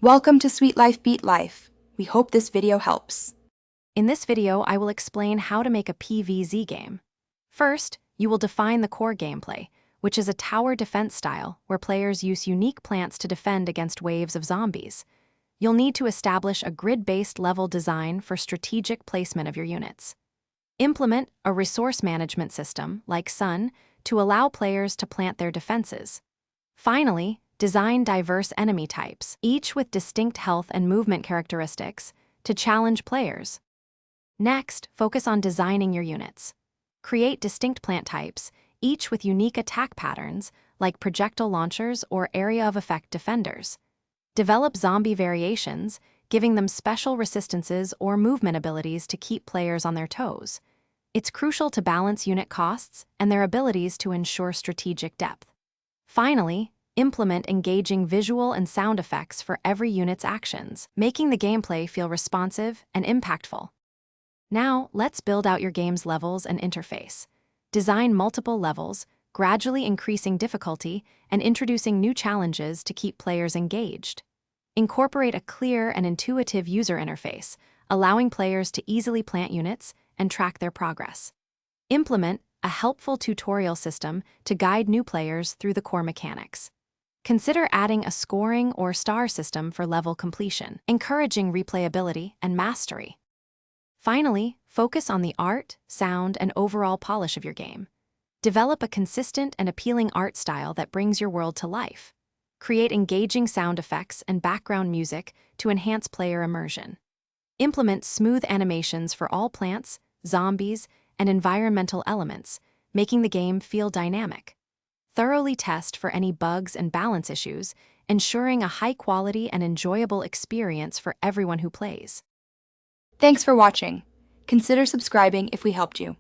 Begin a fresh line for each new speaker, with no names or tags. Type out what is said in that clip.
Welcome to Sweet Life Beat Life. We hope this video helps.
In this video, I will explain how to make a PVZ game. First, you will define the core gameplay, which is a tower defense style where players use unique plants to defend against waves of zombies. You'll need to establish a grid-based level design for strategic placement of your units. Implement a resource management system, like Sun, to allow players to plant their defenses. Finally, design diverse enemy types, each with distinct health and movement characteristics, to challenge players. Next, focus on designing your units. Create distinct plant types, each with unique attack patterns, like projectile launchers or area of effect defenders. Develop zombie variations, giving them special resistances or movement abilities to keep players on their toes. It's crucial to balance unit costs and their abilities to ensure strategic depth. Finally, implement engaging visual and sound effects for every unit's actions, making the gameplay feel responsive and impactful. Now, let's build out your game's levels and interface. Design multiple levels, gradually increasing difficulty and introducing new challenges to keep players engaged. Incorporate a clear and intuitive user interface, allowing players to easily plant units and track their progress. Implement a helpful tutorial system to guide new players through the core mechanics. Consider adding a scoring or star system for level completion, encouraging replayability and mastery. Finally, focus on the art, sound, and overall polish of your game. Develop a consistent and appealing art style that brings your world to life. Create engaging sound effects and background music to enhance player immersion. Implement smooth animations for all plants, zombies, and environmental elements, making the game feel dynamic. Thoroughly test for any bugs and balance issues, ensuring a high-quality and enjoyable experience for everyone who plays.
Thanks for watching. Consider subscribing if we helped you.